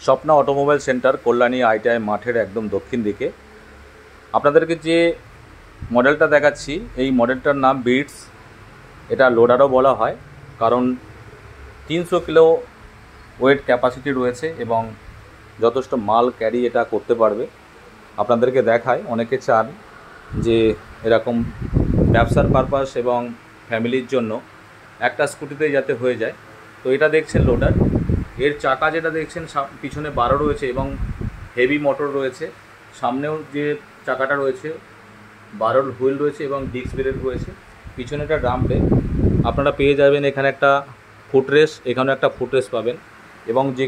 Swapna automobile centre Kalyani ITI মাঠের একদম দক্ষিণ দিকে। আপনাদেরকে যে মডেলটা দেখাচ্ছি এই মডেলটার নাম বিটস। এটা লোডারও বলা হয় কারণ 300 কিলো ওয়েট ক্যাপাসিটি রয়েছে এবং যথেষ্ট মাল ক্যারি এটা করতে পারবে। আপনাদেরকে দেখায়, অনেকে চান যে এরকম ব্যবসার পারপাস এবং ফ্যামিলির জন্য একটা স্কুটিতেই যাতে হয়ে যায়। তো এটা দেখছেন লোডার। এর চাকা যেটা দেখছেন পিছনে 12 রয়েছে এবং হেভি মোটর রয়েছে। সামনেও যে চাকাটা রয়েছে 12 হুইল রয়েছে এবং ডিস্ক ব্রেক রয়েছে। পিছনে একটা ড্রাম ব্রেক। আপনারা পেয়ে যাবেন এখানে একটা ফুটরেস, এখানে একটা ফুটরেস পাবেন। এবং যে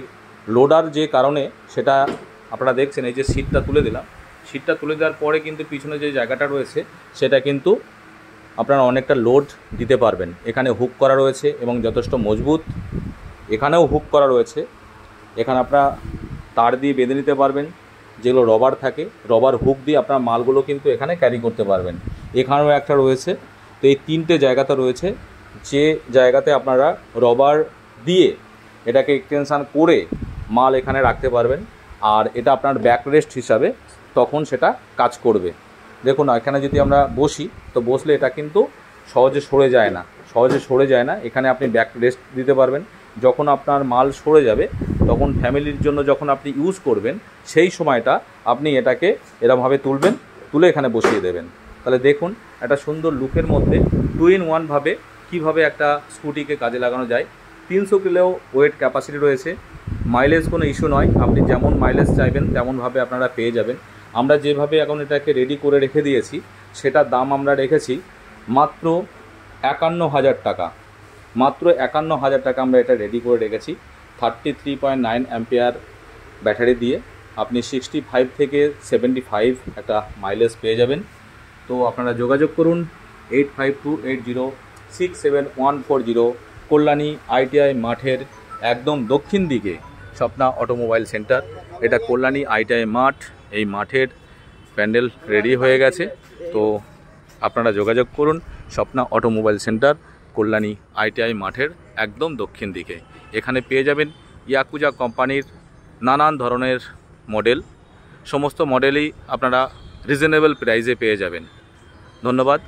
লোডার যে কারণে সেটা আপনারা দেখছেন, এই যে সিটটা তুলে দিলাম, সিটটা তুলে দেওয়ার পরে কিন্তু পিছনে যে জায়গাটা রয়েছে সেটা কিন্তু আপনারা অনেকটা লোড দিতে পারবেন। এখানে হুক করা রয়েছে এবং যথেষ্ট মজবুত। এখানেও হুক করা রয়েছে। এখানে আপনারা তার দিয়ে বেঁধে নিতে পারবেন, যেগুলো রবার থাকে, রবার হুক দিয়ে আপনার মালগুলো কিন্তু এখানে ক্যারি করতে পারবেন। এখানেও একটা রয়েছে। তো এই 3টে জায়গাতে রয়েছে, যে জায়গাতে আপনারা রবার দিয়ে এটাকে এক্সটেনশান করে মাল এখানে রাখতে পারবেন। আর এটা আপনার ব্যাক রেস্ট হিসাবে তখন সেটা কাজ করবে। দেখুন এখানে যদি আমরা বসি, তো বসলে এটা কিন্তু সহজে সরে যায় না। এখানে আপনি ব্যাক রেস্ট দিতে পারবেন। যখন আপনার মাল সরে যাবে তখন ফ্যামিলির জন্য যখন আপনি ইউজ করবেন সেই সময়টা আপনি এটাকে এরমভাবে তুলে এখানে বসিয়ে দেবেন। তাহলে দেখুন একটা সুন্দর লুকের মধ্যে 2-in-1 ভাবে কীভাবে একটা স্কুটিকে কাজে লাগানো যায়। 300 কিলো ওয়েট ক্যাপাসিটি রয়েছে। মাইলেজ কোনো ইস্যু নয়, আপনি যেমন মাইলেজ চাইবেন তেমনভাবে আপনারা পেয়ে যাবেন। আমরা যেভাবে এখন এটাকে রেডি করে রেখে দিয়েছি সেটার দাম আমরা রেখেছি মাত্র 51,000 টাকা। মাত্র 51,000 টাকা আমরা এটা রেডি করে রেখেছি। 33.9 অ্যাম্পিয়ার ব্যাটারি দিয়ে আপনি 65 থেকে 75 একটা মাইলেজ পেয়ে যাবেন। তো আপনারা যোগাযোগ করুন 8528067140, কল্যাণী আইটিআই মাঠের একদম দক্ষিণ দিকে স্বপ্না অটোমোবাইল সেন্টার। এটা কল্যাণী আইটিআই মাঠ। এই মাঠের প্যান্ডেল রেডি হয়ে গেছে। তো আপনারা যোগাযোগ করুন Swapna automobile centre Kalyani ITI মাঠের একদম দক্ষিণ দিকে। এখানে পেয়ে যাবেন ইয়াকুজা কোম্পানির নানান ধরনের মডেল। সমস্ত মডেলই আপনারা রিজনেবল প্রাইসে পেয়ে যাবেন। ধন্যবাদ।